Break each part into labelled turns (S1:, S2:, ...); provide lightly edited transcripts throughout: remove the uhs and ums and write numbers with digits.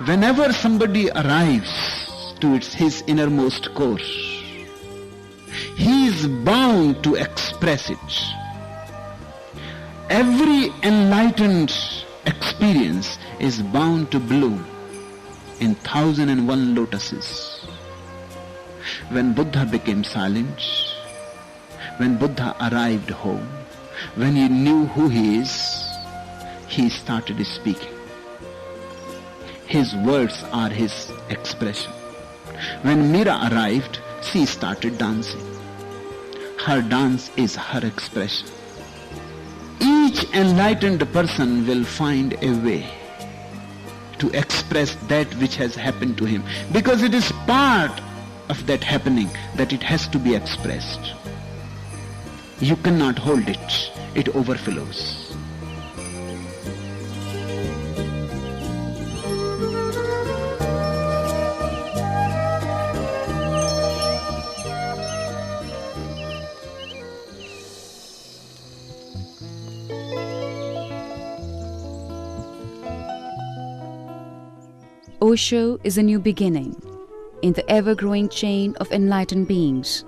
S1: whenever somebody arrives to his innermost core, he is bound to express it. Every enlightened experience is bound to bloom in 1001 lotuses. When Buddha became silent, when Buddha arrived home, when he knew who he is, he started speaking. His words are his expression. When Meera arrived, she started dancing. Her dance is her expression. Each enlightened person will find a way to express that which has happened to him, because it is part of that happening that it has to be expressed. You cannot hold it, it overflows.
S2: Osho is a new beginning in the ever-growing chain of enlightened beings.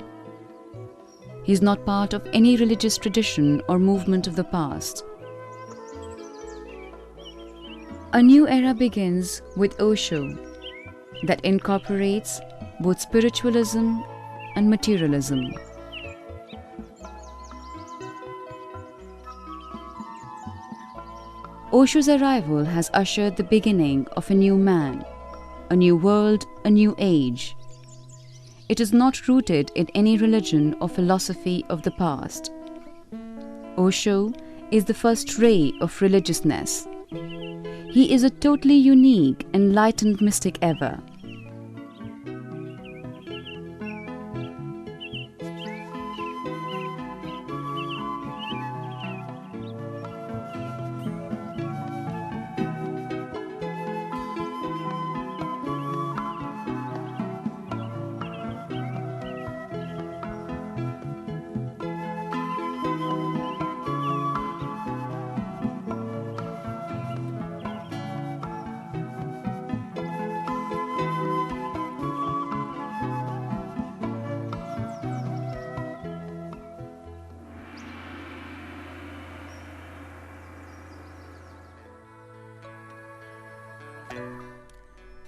S2: He is not part of any religious tradition or movement of the past. A new era begins with Osho that incorporates both spiritualism and materialism. Osho's arrival has ushered the beginning of a new man, a new world, a new age. It is not rooted in any religion or philosophy of the past. Osho is the first ray of religiousness. He is a totally unique, enlightened mystic ever.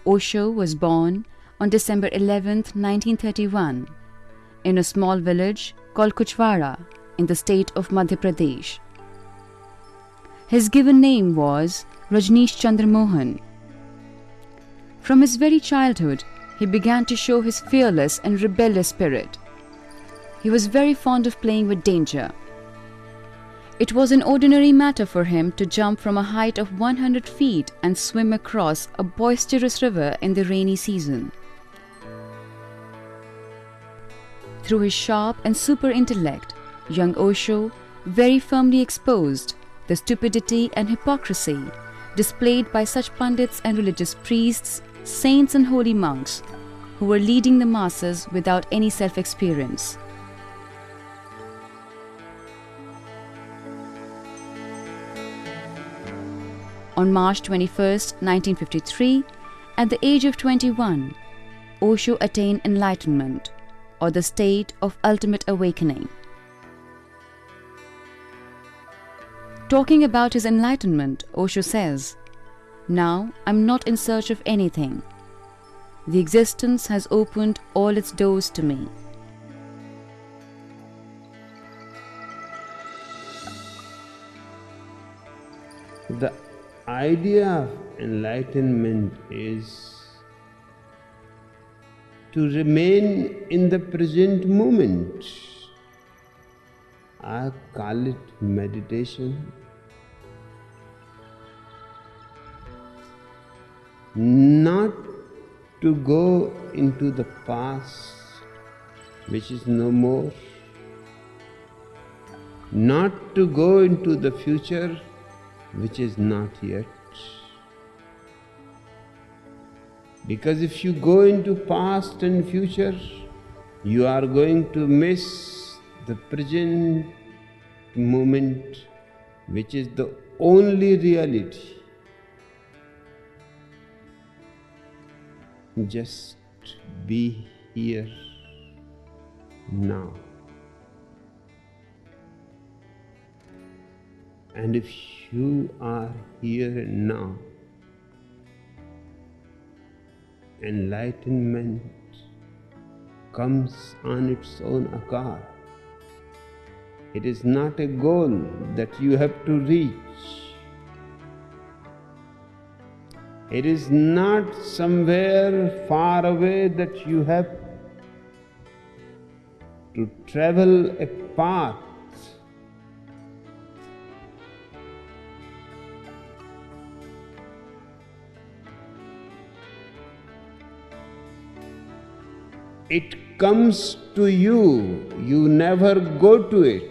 S2: Osho was born on December 11, 1931, in a small village called Kuchwara in the state of Madhya Pradesh. His given name was Rajneesh Chandra Mohan. From his very childhood, he began to show his fearless and rebellious spirit. He was very fond of playing with danger. It was an ordinary matter for him to jump from a height of 100 feet and swim across a boisterous river in the rainy season. Through his sharp and super intellect, young Osho very firmly exposed the stupidity and hypocrisy displayed by such pundits and religious priests, saints and holy monks who were leading the masses without any self-experience. On March 21, 1953, at the age of 21, Osho attained enlightenment, or the state of ultimate awakening. Talking about his enlightenment, Osho says, "Now I'm not in search of anything. The existence has opened all its doors to me."
S3: The idea of enlightenment is to remain in the present moment. I call it meditation. Not to go into the past, which is no more. Not to go into the future, which is not yet. Because if you go into past and future, you are going to miss the present moment, which is the only reality. just be here now. And if you are here and now, enlightenment comes on its own account. It is not a goal that you have to reach. It is not somewhere far away that you have to travel a path. It comes to you, you never go to it.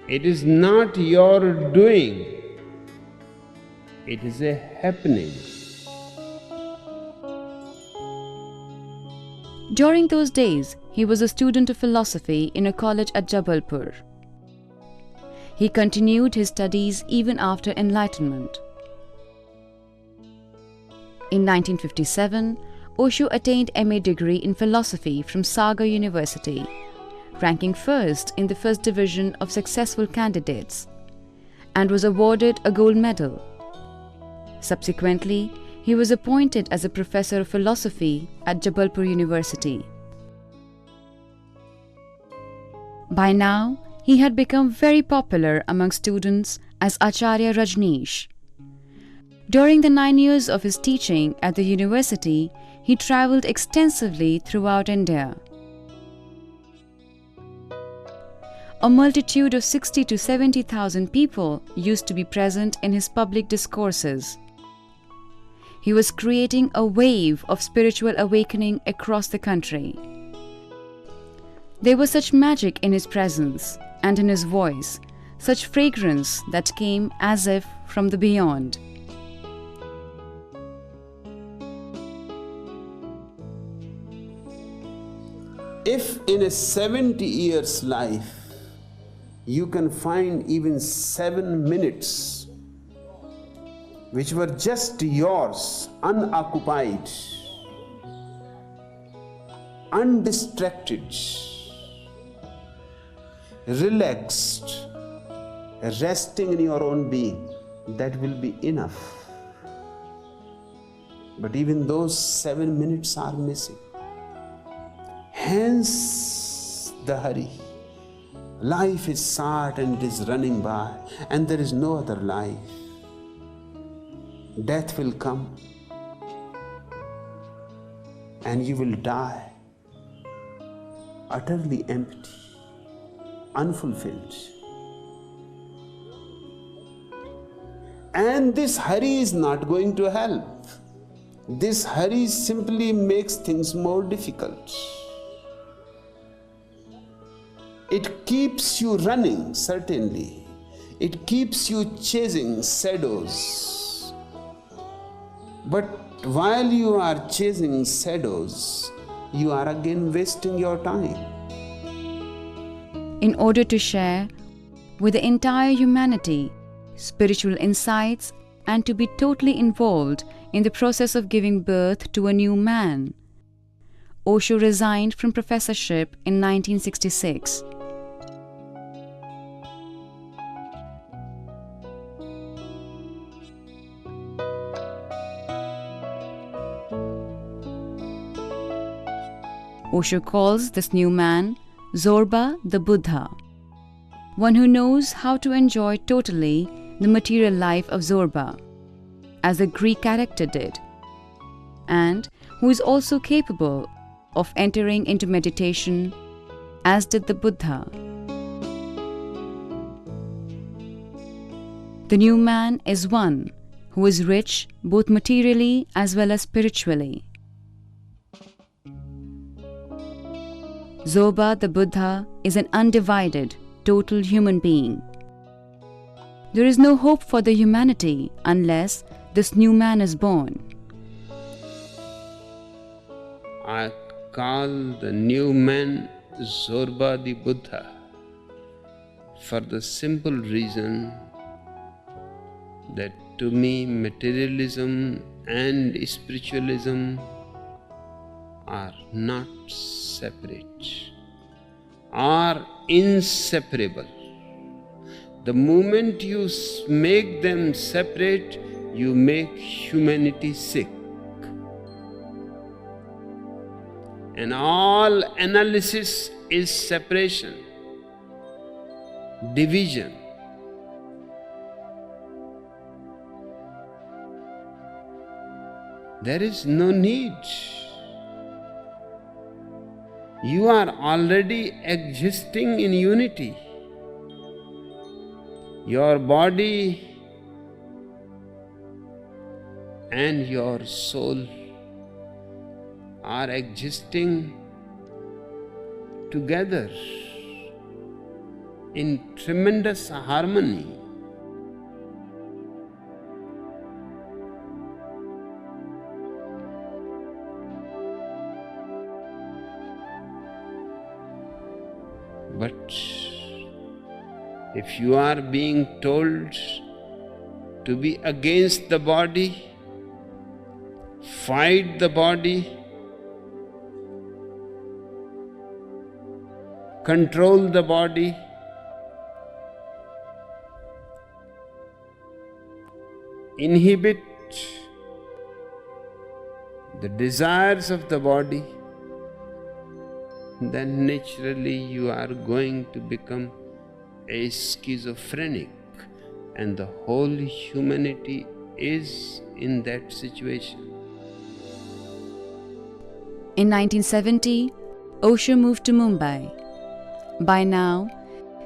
S3: It is not your doing, it is a happening.
S2: During those days, he was a student of philosophy in a college at Jabalpur. He continued his studies even after enlightenment. In 1957, Osho attained MA degree in philosophy from Sagar University, ranking first in the first division of successful candidates, and was awarded a gold medal. Subsequently, he was appointed as a professor of philosophy at Jabalpur University. By now, he had become very popular among students as Acharya Rajneesh. During the 9 years of his teaching at the university, he travelled extensively throughout India. A multitude of 60 to 70,000 people used to be present in his public discourses. He was creating a wave of spiritual awakening across the country. There was such magic in his presence and in his voice, such fragrance that came as if from the beyond.
S3: If in a 70 years life you can find even 7 minutes which were just yours, unoccupied, undistracted, relaxed, resting in your own being, that will be enough. But even those 7 minutes are missing. Hence the hurry. Life is short and it is running by, and there is no other life. Death will come and you will die utterly empty, unfulfilled. And this hurry is not going to help. This hurry simply makes things more difficult. It keeps you running, certainly. It keeps you chasing shadows. But while you are chasing shadows, you are again wasting your time.
S2: In order to share with the entire humanity spiritual insights and to be totally involved in the process of giving birth to a new man, Osho resigned from professorship in 1966. Osho calls this new man Zorba the Buddha, one who knows how to enjoy totally the material life of Zorba, as the Greek character did, and who is also capable of entering into meditation, as did the Buddha. The new man is one who is rich both materially as well as spiritually. Zorba the Buddha is an undivided, total human being. There is no hope for the humanity unless this new man is born.
S3: I call the new man Zorba the Buddha for the simple reason that to me materialism and spiritualism are not separate, are inseparable. The moment you make them separate, you make humanity sick. And all analysis is separation, division. There is no need. You are already existing in unity. Your body and your soul are existing together in tremendous harmony. But if you are being told to be against the body, fight the body, control the body, inhibit the desires of the body, then naturally you are going to become a schizophrenic, and the whole humanity is in that situation.
S2: In 1970, Osho moved to Mumbai. By now,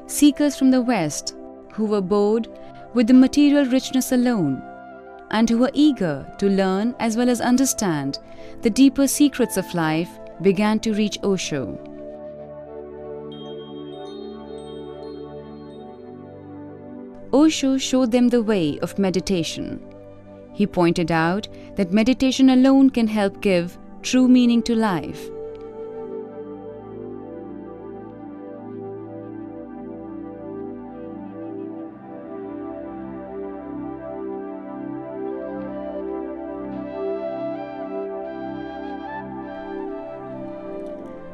S2: seekers from the West who were bored with the material richness alone and who were eager to learn as well as understand the deeper secrets of life began to reach Osho. Osho showed them the way of meditation. He pointed out that meditation alone can help give true meaning to life.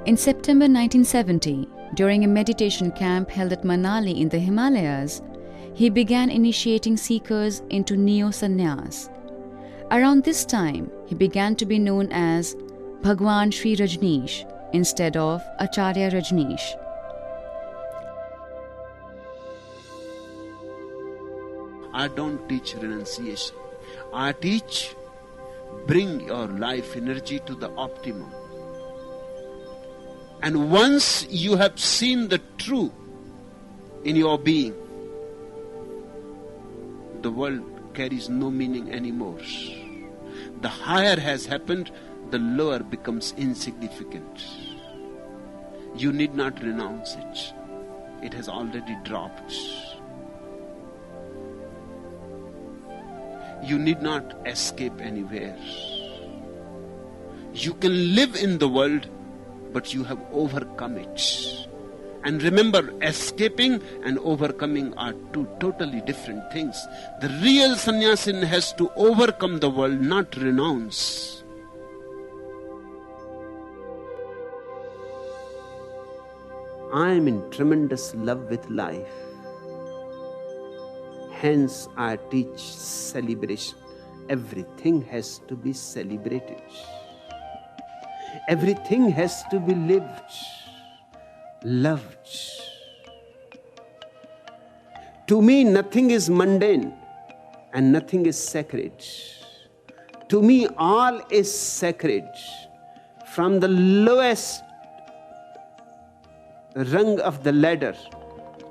S2: In September 1970, during a meditation camp held at Manali in the Himalayas, he began initiating seekers into Neo-Sannyas. Around this time, he began to be known as Bhagwan Shree Rajneesh instead of Acharya Rajneesh.
S1: I don't teach renunciation. I teach bring your life energy to the optimum. And once you have seen the true in your being, the world carries no meaning anymore. The higher has happened, the lower becomes insignificant. You need not renounce it. It has already dropped. You need not escape anywhere. You can live in the world, but you have overcome it. And remember, escaping and overcoming are two totally different things. The real sannyasin has to overcome the world, not renounce. I am in tremendous love with life. Hence, I teach celebration. Everything has to be celebrated. Everything has to be lived, loved. To me, nothing is mundane and nothing is sacred. To me, all is sacred. From the lowest rung of the ladder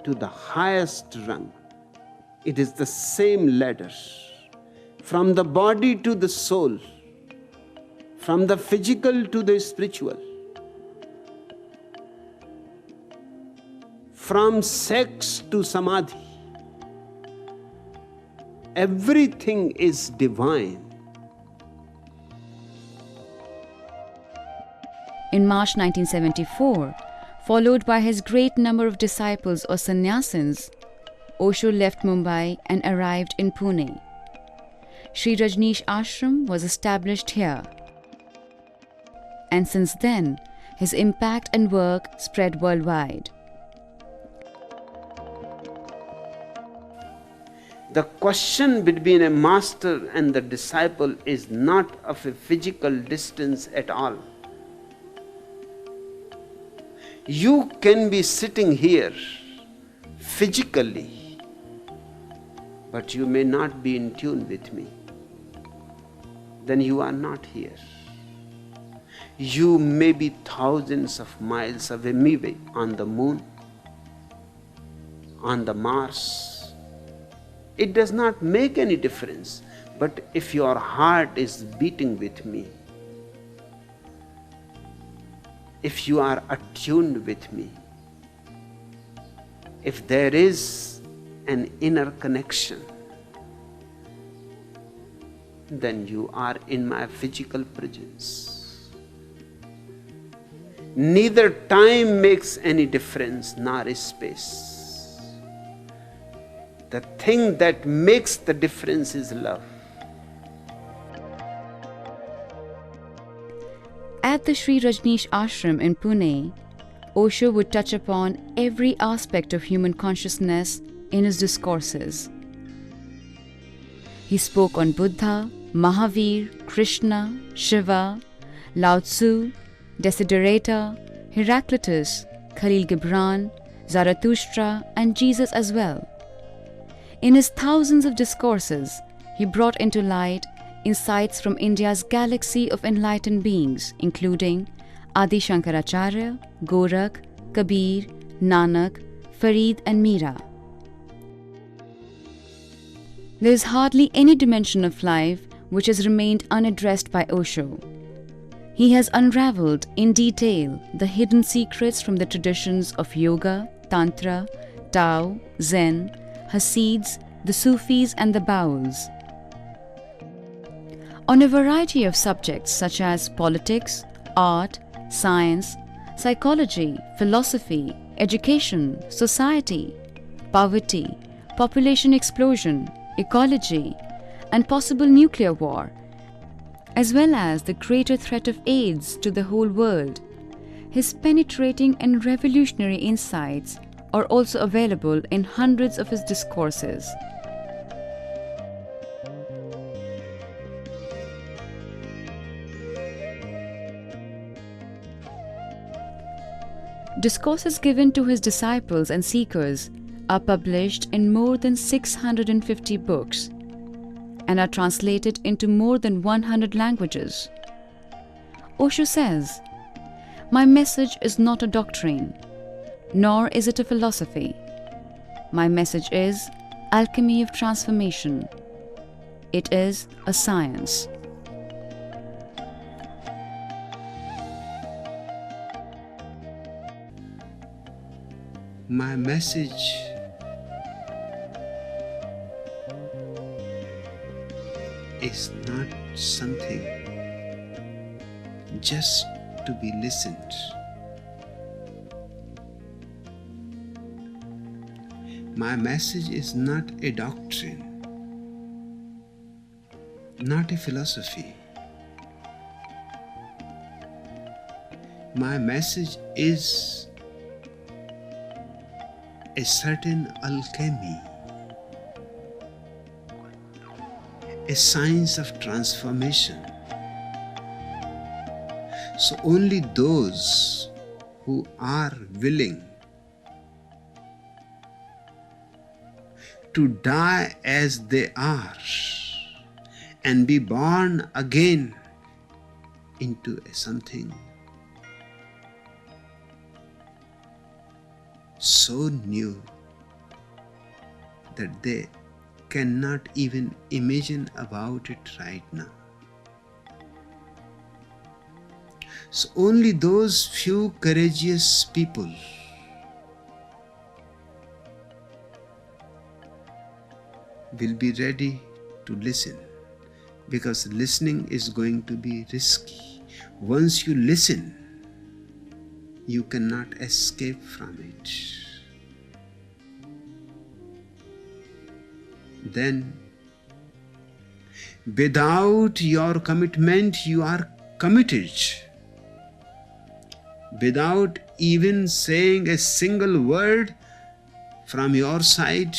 S1: to the highest rung, it is the same ladder. From the body to the soul, from the physical to the spiritual, from sex to samadhi, everything is divine.
S2: In March 1974, followed by his great number of disciples or sannyasins, Osho left Mumbai and arrived in Pune. Shree Rajneesh Ashram was established here. And since then, his impact and work spread worldwide.
S3: The question between a master and the disciple is not of a physical distance at all. You can be sitting here physically, but you may not be in tune with me. Then you are not here. You may be thousands of miles away, maybe on the moon, on the Mars. It does not make any difference. But if your heart is beating with me, if you are attuned with me, if there is an inner connection, then you are in my physical presence. Neither time makes any difference, nor is space. The thing that makes the difference is love.
S2: At the Shree Rajneesh Ashram in Pune, Osho would touch upon every aspect of human consciousness in his discourses. He spoke on Buddha, Mahavir, Krishna, Shiva, Lao Tzu, Desiderata, Heraclitus, Khalil Gibran, Zarathustra, and Jesus as well. In his thousands of discourses, he brought into light insights from India's galaxy of enlightened beings, including Adi Shankaracharya, Gorakh, Kabir, Nanak, Farid, and Meera. There is hardly any dimension of life which has remained unaddressed by Osho. He has unraveled in detail the hidden secrets from the traditions of Yoga, Tantra, Tao, Zen, Hasids, the Sufis, and the Baus. On a variety of subjects such as politics, art, science, psychology, philosophy, education, society, poverty, population explosion, ecology, and possible nuclear war, as well as the greater threat of AIDS to the whole world, his penetrating and revolutionary insights are also available in hundreds of his discourses. Discourses given to his disciples and seekers are published in more than 650 books and are translated into more than 100 languages. Osho says, "My message is not a doctrine, nor is it a philosophy. My message is alchemy of transformation. It is a science."
S3: My message is not something just to be listened. My message is not a doctrine, not a philosophy. My message is a certain alchemy, a science of transformation. So only those who are willing to die as they are and be born again into something so new that they cannot even imagine about it right now. So only those few courageous people will be ready to listen, because listening is going to be risky. Once you listen, you cannot escape from it. Then Without your commitment, you are committed. Without even saying a single word from your side,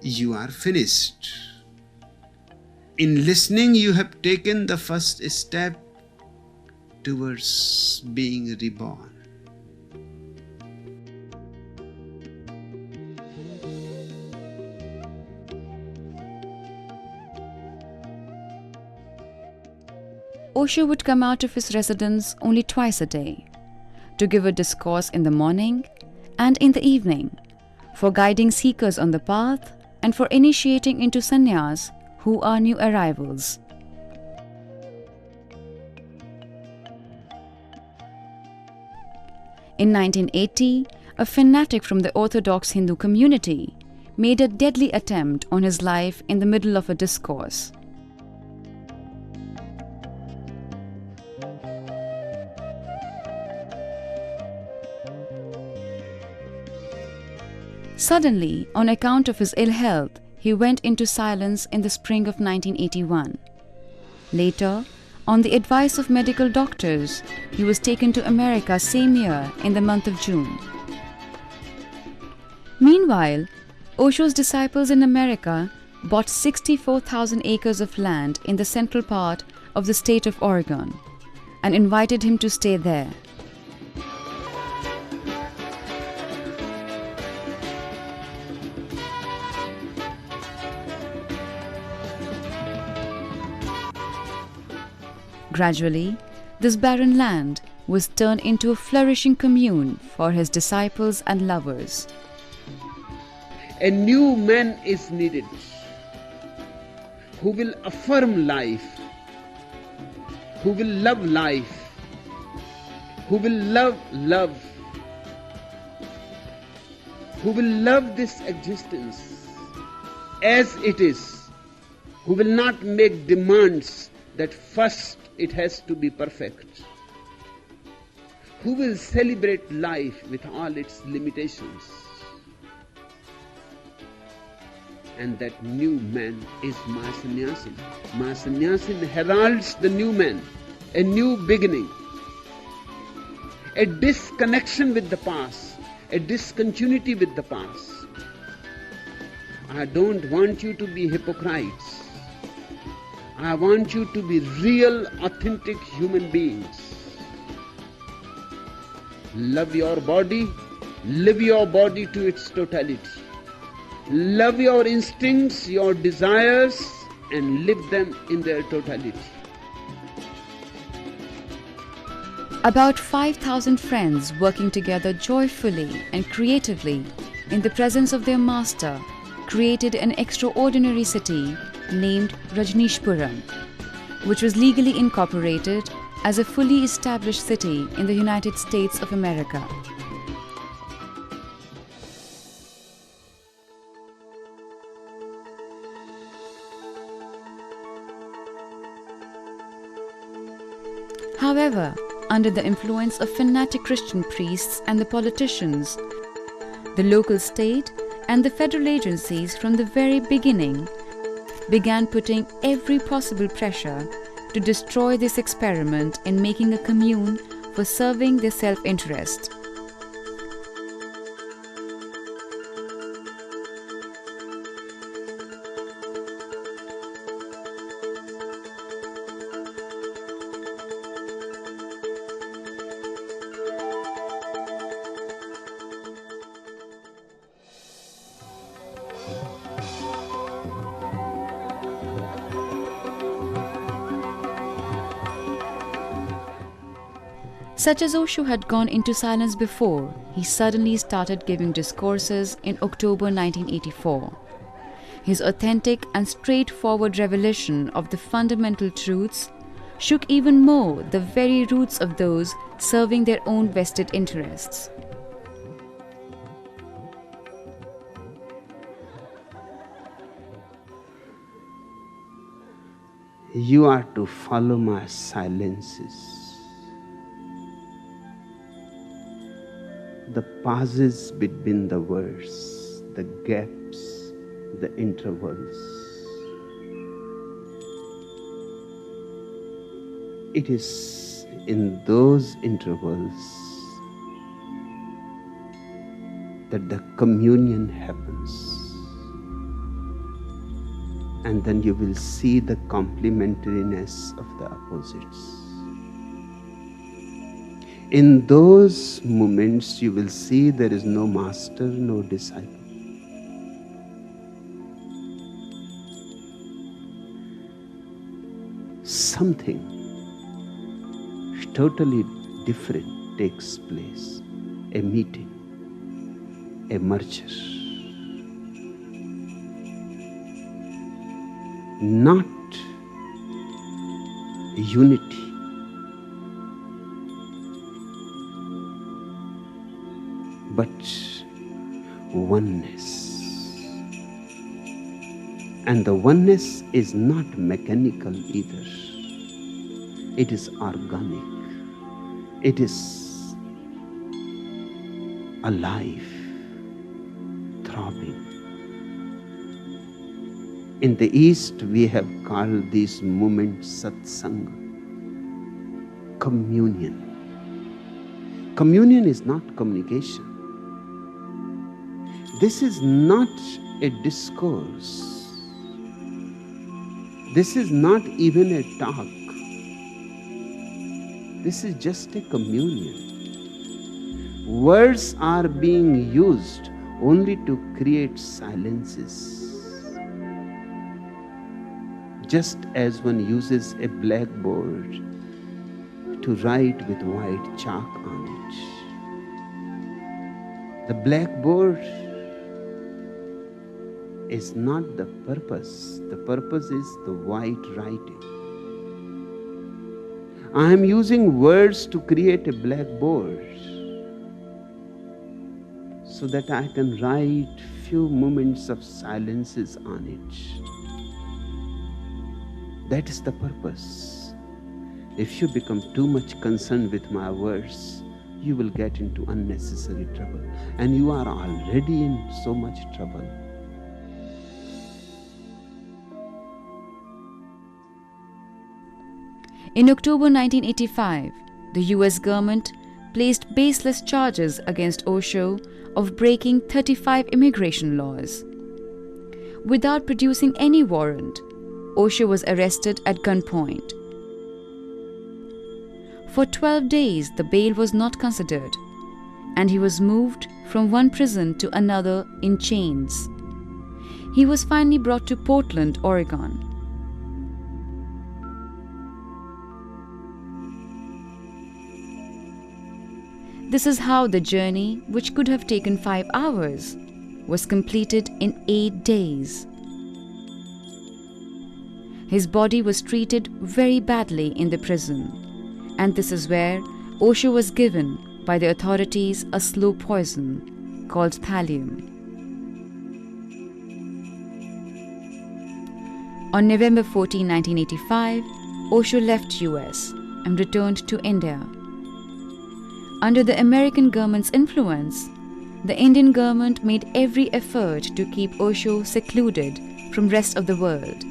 S3: you are finished. In listening, you have taken the first step towards being reborn.
S2: Osho would come out of his residence only twice a day, to give a discourse in the morning and in the evening, for guiding seekers on the path and for initiating into sannyas who are new arrivals. In 1980, a fanatic from the Orthodox Hindu community made a deadly attempt on his life in the middle of a discourse. Suddenly, on account of his ill health, he went into silence in the spring of 1981. Later, on the advice of medical doctors, he was taken to America same year in the month of June. Meanwhile, Osho's disciples in America bought 64,000 acres of land in the central part of the state of Oregon and invited him to stay there. Gradually, this barren land was turned into a flourishing commune for his disciples and lovers.
S3: A new man is needed who will affirm life, who will love life, who will love love, who will love this existence as it is, who will not make demands that first it has to be perfect, who will celebrate life with all its limitations. And that new man is Neo-Sannyasin. Neo-Sannyasin heralds the new man, a new beginning, a disconnection with the past, a discontinuity with the past. I don't want you to be hypocrites. I want you to be real, authentic human beings. Love your body, live your body to its totality. Love your instincts, your desires, and live them in their totality.
S2: About 5,000 friends working together joyfully and creatively in the presence of their master created an extraordinary city named Rajneeshpuram, which was legally incorporated as a fully established city in the United States of America. However, under the influence of fanatic Christian priests and the politicians, the local state and the federal agencies from the very beginning began putting every possible pressure to destroy this experiment in making a commune for serving their self-interest. Such as Osho had gone into silence before, he suddenly started giving discourses in October 1984. His authentic and straightforward revelation of the fundamental truths shook even more the very roots of those serving their own vested interests.
S3: You are to follow my silences, the pauses between the words, the gaps, the intervals. it is in those intervals that the communion happens. And then you will see the complementariness of the opposites. In those moments, you will see there is no master, no disciple. Something totally different takes place, a meeting, a merger. Not unity, but oneness. And the oneness is not mechanical either. It is organic. It is alive, throbbing. In the East, we have called these moments satsanga, communion. Communion is not communication. This is not a discourse. This is not even a talk. This is just a communion. Words are being used only to create silences. Just as one uses a blackboard to write with white chalk on it. The blackboard is not the purpose. The purpose is the white writing. I am using words to create a blackboard so that I can write few moments of silences on it. That is the purpose. If you become too much concerned with my words, you will get into unnecessary trouble. And you are already in so much trouble.
S2: In October 1985, the US government placed baseless charges against Osho of breaking 35 immigration laws. Without producing any warrant, Osho was arrested at gunpoint. For 12 days, the bail was not considered, and he was moved from one prison to another in chains. He was finally brought to Portland, Oregon. This is how the journey, which could have taken 5 hours, was completed in 8 days. His body was treated very badly in the prison, and this is where Osho was given by the authorities a slow poison called thallium. On November 14, 1985, Osho left US and returned to India. Under the American government's influence, the Indian government made every effort to keep Osho secluded from the rest of the world.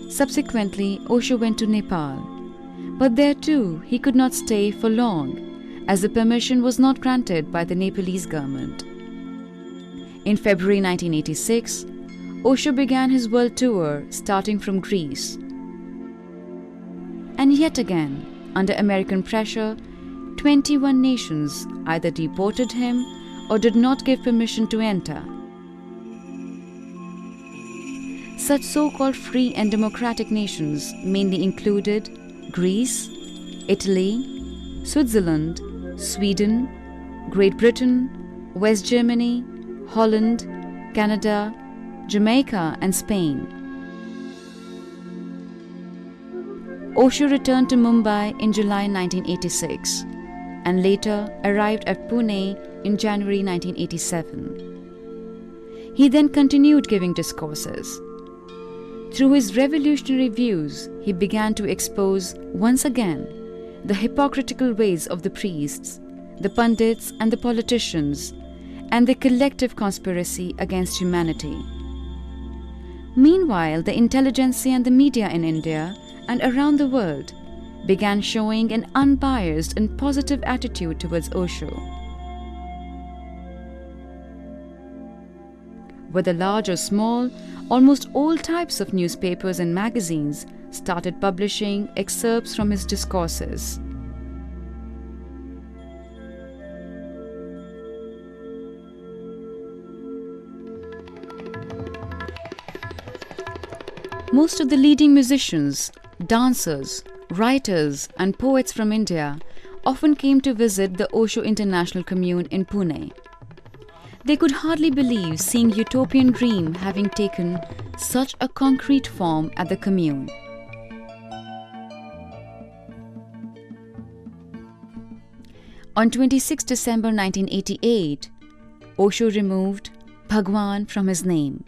S2: Subsequently, Osho went to Nepal, but there too he could not stay for long, as the permission was not granted by the Nepalese government. In February 1986, Osho began his world tour starting from Greece. And yet again, under American pressure, 21 nations either deported him or did not give permission to enter. Such so-called free and democratic nations mainly included Greece, Italy, Switzerland, Sweden, Great Britain, West Germany, Holland, Canada, Jamaica, and Spain. Osho returned to Mumbai in July 1986 and later arrived at Pune in January 1987. He then continued giving discourses. Through his revolutionary views, he began to expose once again the hypocritical ways of the priests, the pundits and the politicians, and the collective conspiracy against humanity. Meanwhile, the intelligentsia and the media in India and around the world began showing an unbiased and positive attitude towards Osho. Whether large or small, almost all types of newspapers and magazines started publishing excerpts from his discourses. Most of the leading musicians, dancers, writers and poets from India often came to visit the Osho International Commune in Pune. They could hardly believe seeing utopian dream having taken such a concrete form at the commune. On 26 December 1988, Osho removed Bhagwan from his name.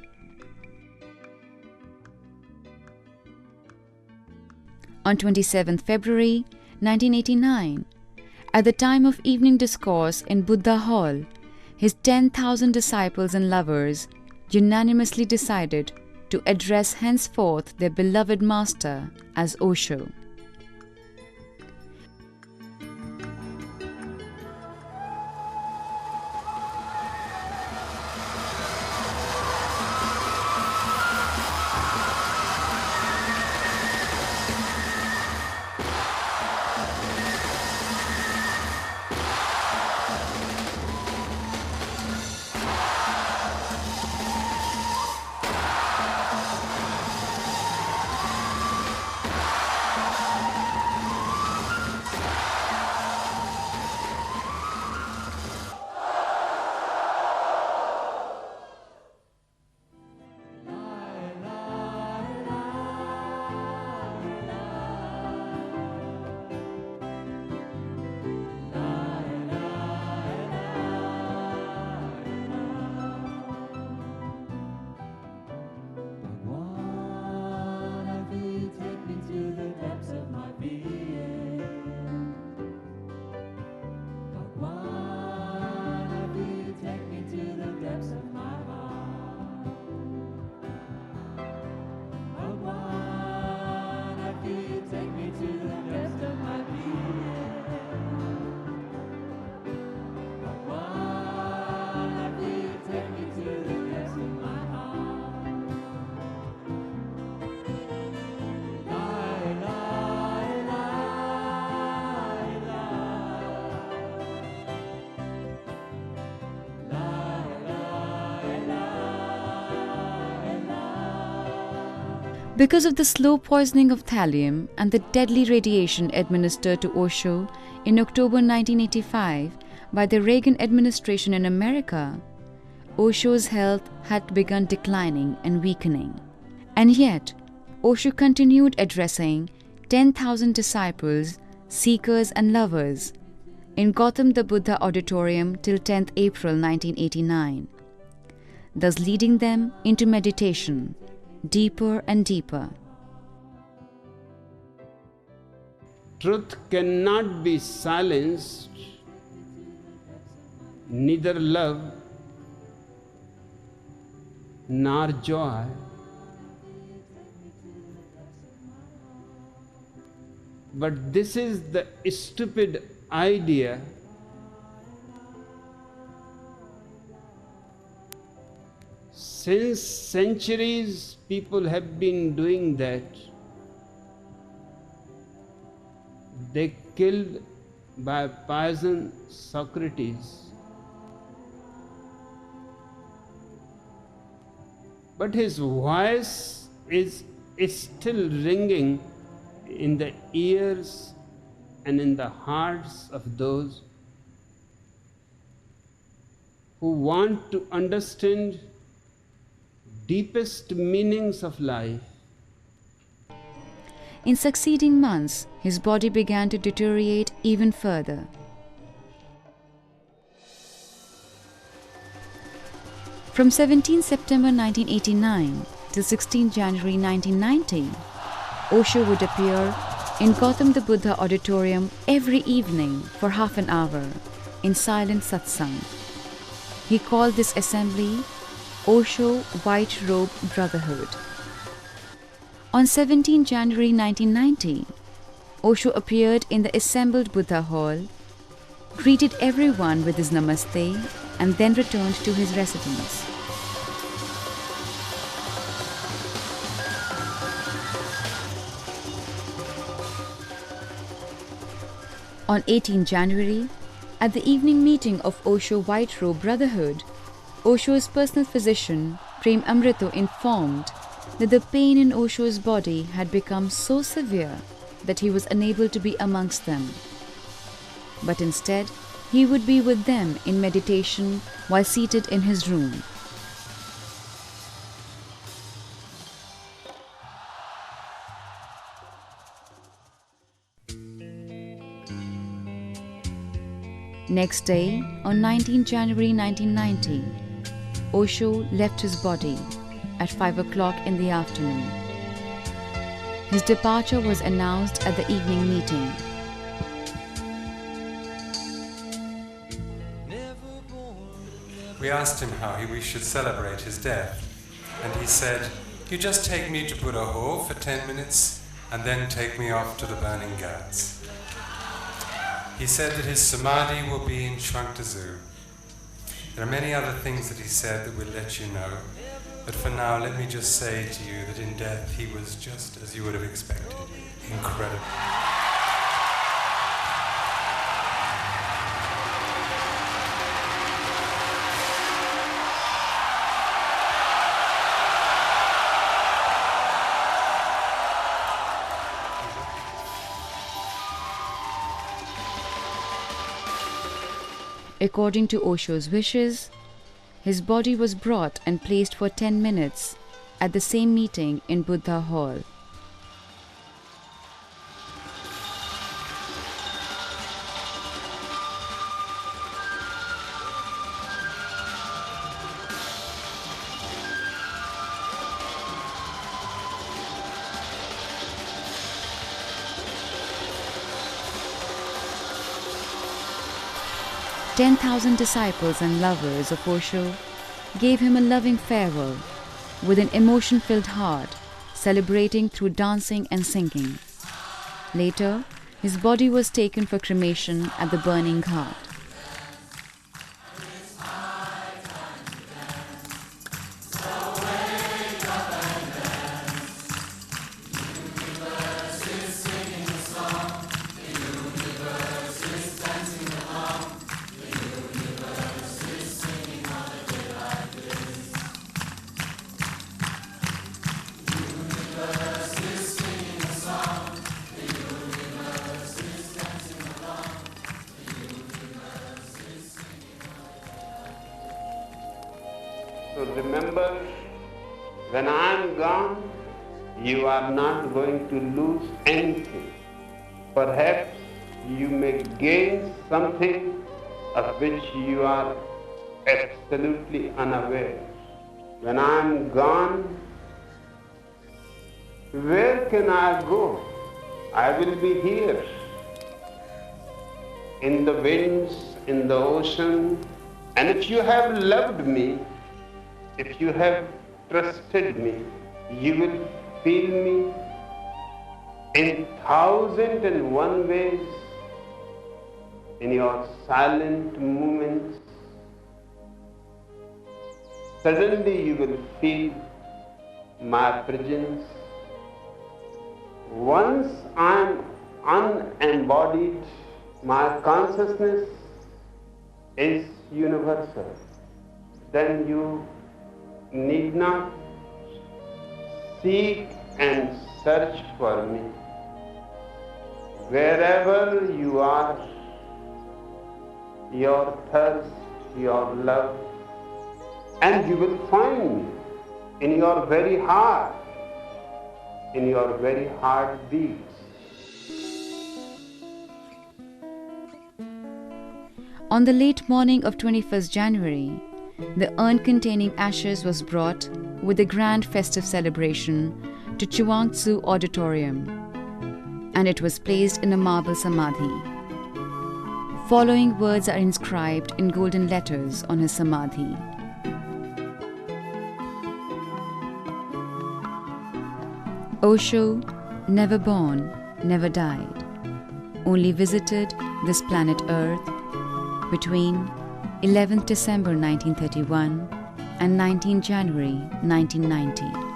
S2: On 27 February 1989, at the time of evening discourse in Buddha Hall, his 10,000 disciples and lovers unanimously decided to address henceforth their beloved master as Osho. Because of the slow poisoning of thallium and the deadly radiation administered to Osho in October 1985 by the Reagan administration in America, Osho's health had begun declining and weakening. And yet, Osho continued addressing 10,000 disciples, seekers and lovers in Gautam the Buddha Auditorium till 10th April 1989, thus leading them into meditation, deeper and deeper.
S3: Truth cannot be silenced, neither love nor joy. But this is the stupid idea since centuries. People have been doing that. They killed by poison Socrates. But his voice is still ringing in the ears and in the hearts of those who want to understand deepest meanings of life.
S2: In succeeding months, his body began to deteriorate even further. From 17 September 1989 till 16 January 1990, Osho would appear in Gautam the Buddha Auditorium every evening for half an hour in silent satsang. He called this assembly Osho White Robe Brotherhood. On 17 January 1990, Osho appeared in the assembled Buddha hall, greeted everyone with his namaste, and then returned to his residence. On 18 January, at the evening meeting of Osho White Robe Brotherhood, Osho's personal physician, Prem Amrito, informed that the pain in Osho's body had become so severe that he was unable to be amongst them. But instead, he would be with them in meditation while seated in his room. Next day, on 19 January 1990, Osho left his body at 5 o'clock in the afternoon. His departure was announced at the evening meeting.
S4: We asked him how we should celebrate his death, and he said, "You just take me to Buddha Hall for 10 minutes and then take me off to the burning ghats." He said that his samadhi will be in Chuangtazu. There are many other things that he said that we'll let you know, but for now let me just say to you that in death he was just as you would have expected, incredible.
S2: According to Osho's wishes, his body was brought and placed for 10 minutes at the same meeting in Buddha Hall. "10,000 disciples and lovers of Osho gave him a loving farewell with an emotion-filled heart, celebrating through dancing and singing. Later, his body was taken for cremation at the burning ghat.
S3: So remember, when I am gone, you are not going to lose anything. Perhaps you may gain something of which you are absolutely unaware. When I am gone, where can I go? I will be here, in the winds, in the ocean, and if you have loved me, if you have trusted me, you will feel me in 1,001 ways, in your silent moments. Suddenly you will feel my presence. Once I am unembodied, my consciousness is universal. Then you need not seek and search for me. Wherever you are, your thirst, your love, and you will find me in your very heart, in your very heartbeats.
S2: On the late morning of 21st January, the urn containing ashes was brought with a grand festive celebration to Chuangtzu Auditorium, and it was placed in a marble samadhi. Following words are inscribed in golden letters on his samadhi. Osho, never born, never died, only visited this planet Earth between 11th December 1931 and 19 January 1990.